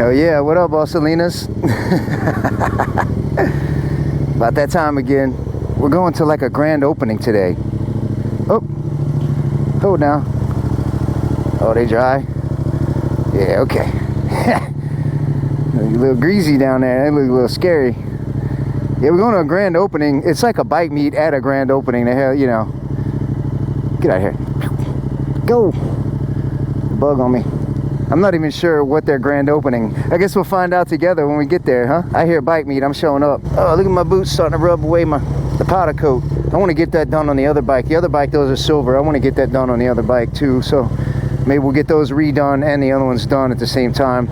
Hell yeah, what up, Salinas? About that time again. We're going to like a grand opening today. Oh, hold now. Oh, they dry? Yeah, okay. A little greasy down there. They look a little scary. Yeah, we're going to a grand opening. It's like a bike meet at a grand opening. The hell, you know. Get out of here. Go. Bug on me. I'm not even sure what their grand opening. I guess we'll find out together when we get there, huh? I hear bike meet. I'm showing up. Oh, look at my boots starting to rub away the powder coat. I want to get that done on the other bike. The other bike, those are silver. I want to get that done on the other bike too. So maybe we'll get those redone and the other ones done at the same time.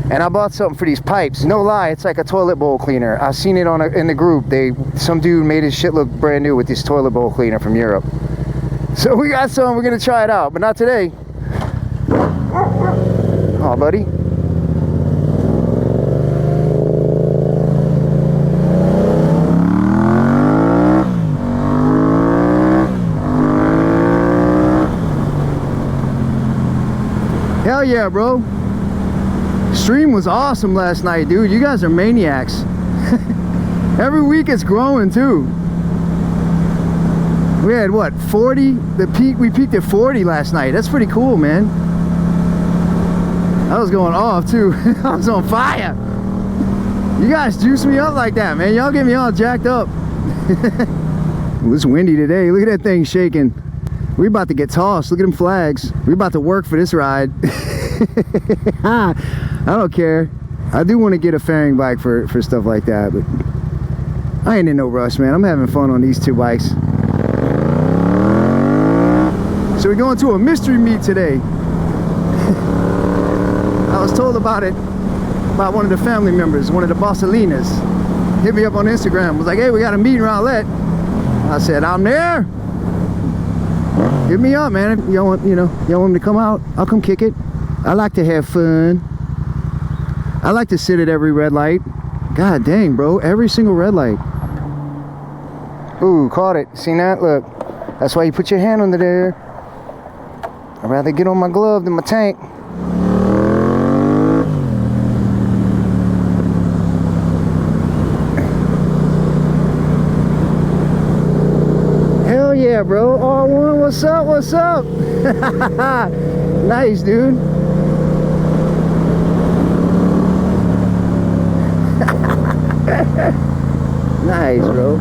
And I bought something for these pipes. No lie, it's like a toilet bowl cleaner. I've seen it in the group. Some dude made his shit look brand new with this toilet bowl cleaner from Europe. So we got some. We're gonna try it out, but not today. Oh, buddy. Hell yeah, bro. Stream was awesome last night, dude. You guys are maniacs. Every week it's growing too. We had what, 40? We peaked at 40 last night. That's pretty cool, man. I was going off too. I was on fire. You guys juice me up like that, man. Y'all get me all jacked up. Well, it's windy today. Look at that thing shaking. We about to get tossed. Look at them flags. We about to work for this ride. I don't care. I do want to get a fairing bike for stuff like that, but I ain't in no rush, man. I'm having fun on these two bikes. So we're going to a mystery meet today. I was told about it by one of the family members, one of the Bossalinas. Hit me up on Instagram. Was like, hey, we got a meet in Rowlett. I said, I'm there. Hit me up, man. If y'all want me to come out, I'll come kick it. I like to have fun. I like to sit at every red light. God dang, bro. Every single red light. Ooh, caught it. Seen that? Look. That's why you put your hand under there. I'd rather get on my glove than my tank. Hell yeah, bro. R1, what's up? What's up? Nice, dude. Nice, bro.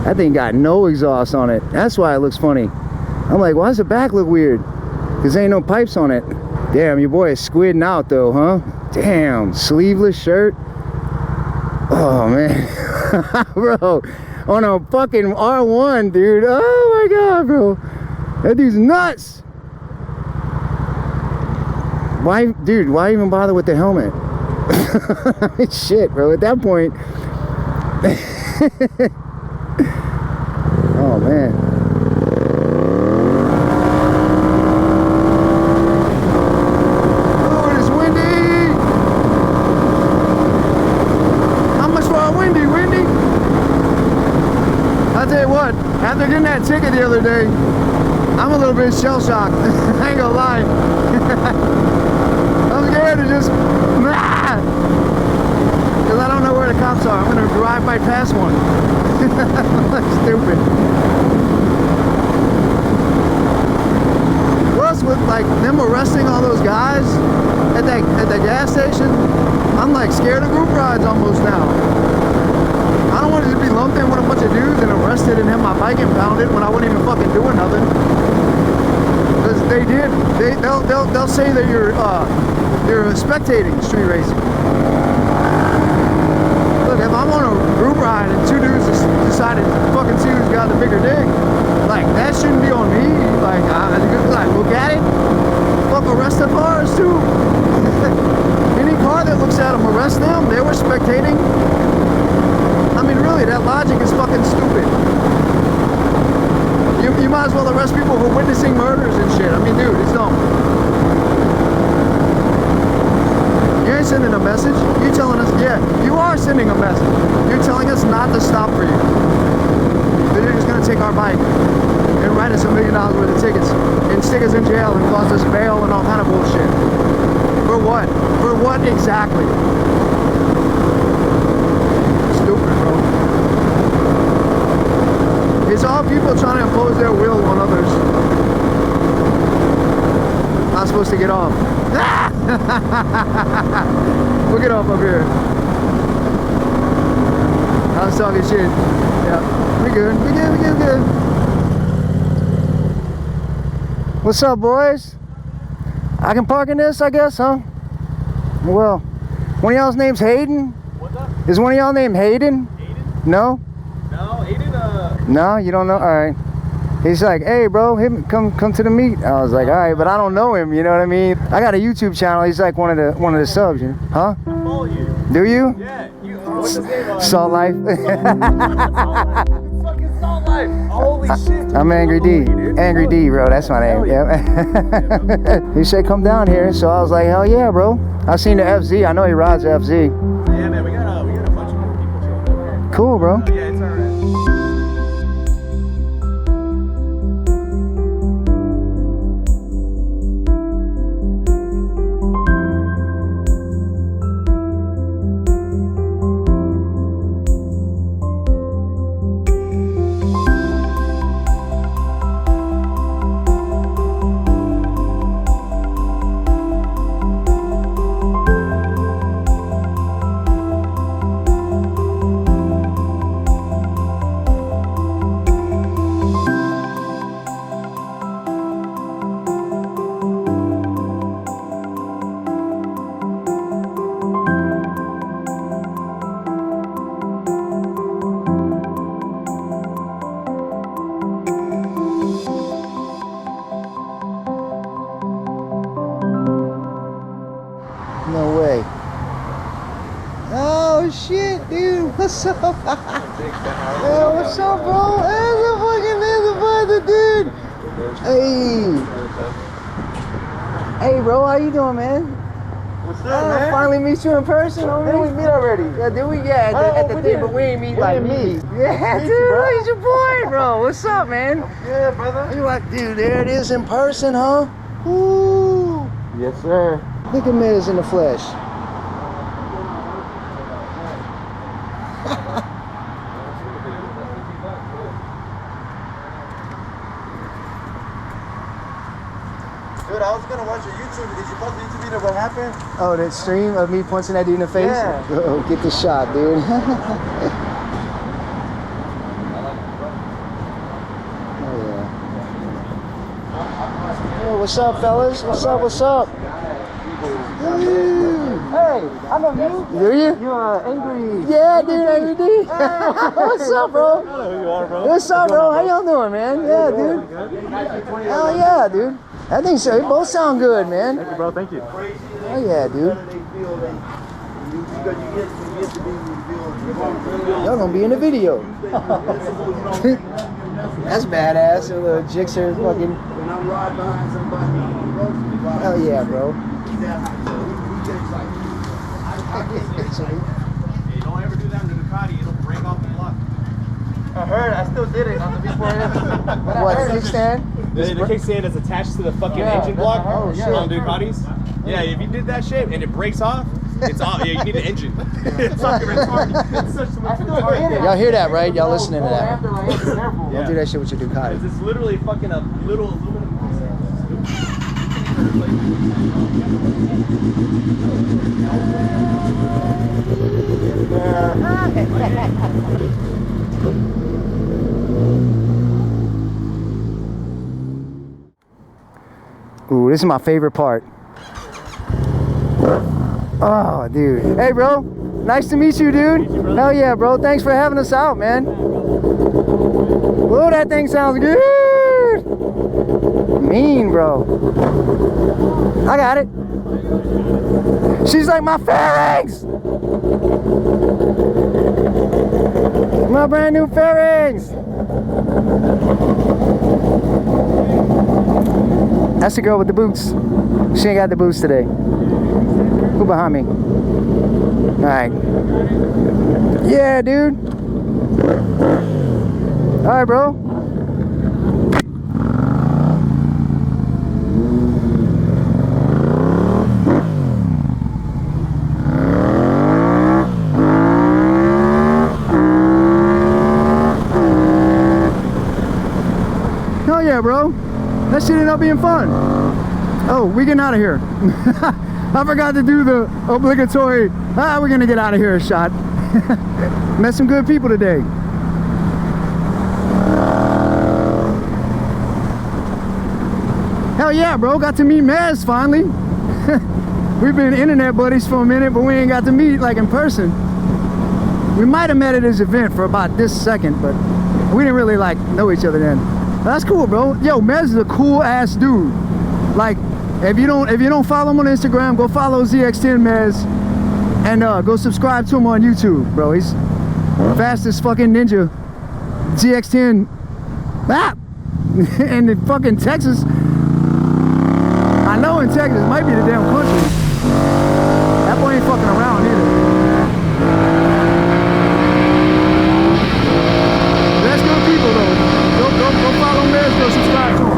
That thing got no exhaust on it. That's why it looks funny. I'm like, why does the back look weird? Because there ain't no pipes on it. Damn, your boy is squidding out though, huh? Damn, sleeveless shirt. Oh man. Bro, on a fucking R1, dude. Oh my god, bro. That dude's nuts. Why, dude, why even bother with the helmet? Shit, bro, at that point. Oh man. Oh, it's windy. How much for a windy? I'll tell you what, after getting that ticket the other day, I'm a little bit shell-shocked. I ain't gonna lie. I'm scared to just, because I don't know where the cops are. I'm gonna drive right past one. Stupid. Plus, with like them arresting all those guys at the gas station, I'm like scared of group rides almost now. I don't want to just be lumped in with a bunch of dudes and arrested and have my bike impounded when I wasn't even fucking doing nothing. Because they'll say that you're spectating street racing. Look, if I'm on a group ride and two dudes decided to fucking see who's got the bigger dick, like that shouldn't be on me. Like look at it. Fuck, arrest the cars too. Any car that looks at them, arrest them. They were spectating. I mean, really, that logic is fucking stupid. You might as well arrest people for witnessing murders and shit. I mean, dude, it's dumb. You ain't sending a message. You're telling us, yeah, you are sending a message. You're telling us not to stop for you. They're just gonna take our bike and write us $1 million worth of tickets and stick us in jail and cost us bail and all kind of bullshit. For what? what? For what exactly? Stupid, bro. It's all people trying to impose their will on others. Not supposed to get off. We'll get off up here. I was talking shit. Yeah, we good. We good. We good. We good. What's up, boys? I can park in this, I guess, huh? Well, one of y'all's name's Hayden? What's up? Is one of y'all named Hayden? Hayden? No? No, Hayden, No, you don't know? Alright. He's like, hey bro, come to the meet. I was like, alright, but I don't know him, you know what I mean? I got a YouTube channel, he's like one of the subs, you know? Huh? I follow you. Do you? Yeah, you what's his name? Salt Life. Fucking Salt Life. Holy shit. I'm Angry D. Angry D, bro. That's my name. Yep. He said, come down here. So I was like, hell yeah, bro. I seen the FZ. I know he rides the FZ. Yeah, man. We got a bunch of more people showing up. Cool, bro. Yeah, it's alright. No way. Oh shit, dude. What's up? Yo, what's up, bro? There's a brother, dude. Hey, bro, how you doing, man? What's up, man? Finally meet you in person. Didn't we meet already? Yeah, did we? Yeah, at the thing, but we ain't meet like me. Yeah, dude, he's your boy, bro. What's up, man? Yeah, brother. You like, dude? There it is in person, huh? Ooh. Yes, sir. Look at Miz in the flesh. Dude, I was gonna watch your YouTube. Did you post the YouTube video? What happened? Oh, that stream of me punching that dude in the face? Yeah. Oh, get the shot, dude. Oh, yeah. Yo, what's up, fellas? What's up? What's up? Hey, I know you. Do you? You're angry. Yeah, dude, Angry D. What's up, bro? I know who you are, bro. What's up, bro? How y'all doing, man? Yeah, dude. Hell yeah, dude. I think so. They both sound good, man. Thank you, bro. Thank you. Oh yeah, dude. Y'all gonna be in the video. That's badass. A little Jixer fucking. Hell yeah, bro. Hey, don't ever do that in the Ducati. It'll break off the block. I heard. I still did it on the V4. What, kickstand? The kickstand is attached to the fucking engine block on Ducatis. Yeah, if you did that shit and it breaks off, it's off. Yeah, you need an engine. It's fucking retarded. It's such a retarded. Y'all hear that, right? Y'all listening to that? Yeah. Don't do that shit with your Ducati. It's literally fucking a little aluminum. Ooh, this is my favorite part. Oh, dude. Hey, bro. Nice to meet you, dude. Hell yeah, bro. Thanks for having us out, man. Whoa, that thing sounds good. Mean, bro. I got it. She's like my fairings. My brand new fairings. That's the girl with the boots. She ain't got the boots today. Who behind me? Alright. Yeah, dude. Alright, bro. bro. That shit ended up being fun. Oh, we getting out of here. I forgot to do the obligatory, we're gonna get out of here shot. Met some good people today. Hell yeah, bro. Got to meet Maz finally. We've been internet buddies for a minute, but we ain't got to meet like in person. We might have met at his event for about this second, but we didn't really like know each other then. That's cool, bro. Yo, Mez is a cool ass dude. Like, if you don't follow him on Instagram, go follow ZX10 Mez and go subscribe to him on YouTube, bro. He's fastest fucking ninja ZX10 in the fucking Texas. I know in Texas, it might be the damn country. That boy ain't fucking around either. That's good people though. Go follow Mez, go subscribe to him.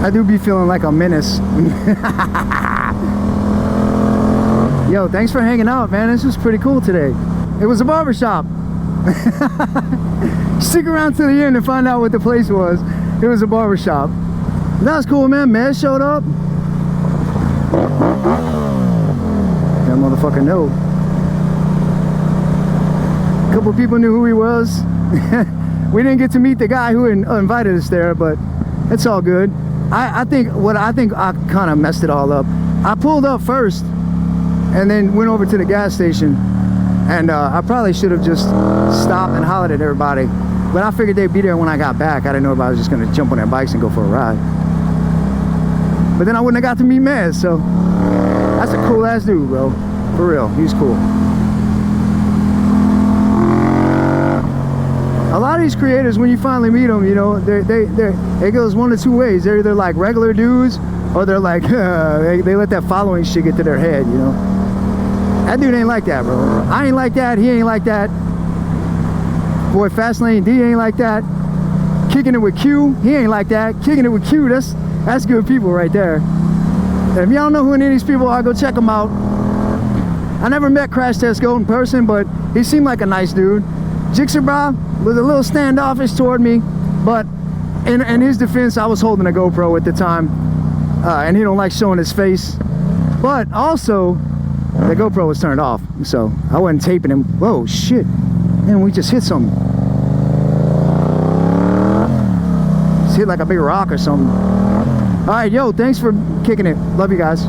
I do be feeling like a menace. Yo, thanks for hanging out, man. This was pretty cool today. It was a barbershop. Stick around to the end and find out what the place was. It was a barbershop. That was cool, man. Mez showed up. That motherfucker know. A couple people knew who he was. We didn't get to meet the guy who invited us there, but it's all good. I think I kind of messed it all up. I pulled up first and then went over to the gas station, and I probably should have just stopped and hollered at everybody, but I figured they'd be there when I got back. I didn't know if I was just gonna jump on their bikes and go for a ride, but then I wouldn't have got to meet Mez. So that's a cool ass dude, bro, for real. He's cool. A lot of these creators, when you finally meet them, you know, it goes one of two ways. They're either like regular dudes, or they're like, they let that following shit get to their head, you know. That dude ain't like that, bro. I ain't like that. He ain't like that. Boy, Fastlane D ain't like that. Kicking it with Q, he ain't like that. Kicking it with Q, that's good people right there. And if y'all know who any of these people are, go check them out. I never met Crash Test Goat in person, but he seemed like a nice dude. Jigsaw was a little standoffish toward me, but in his defense, I was holding a GoPro at the time, and he don't like showing his face. But also, the GoPro was turned off, so I wasn't taping him. Whoa, shit. Man, we just hit something. Just hit like a big rock or something. All right, yo, thanks for kicking it. Love you guys.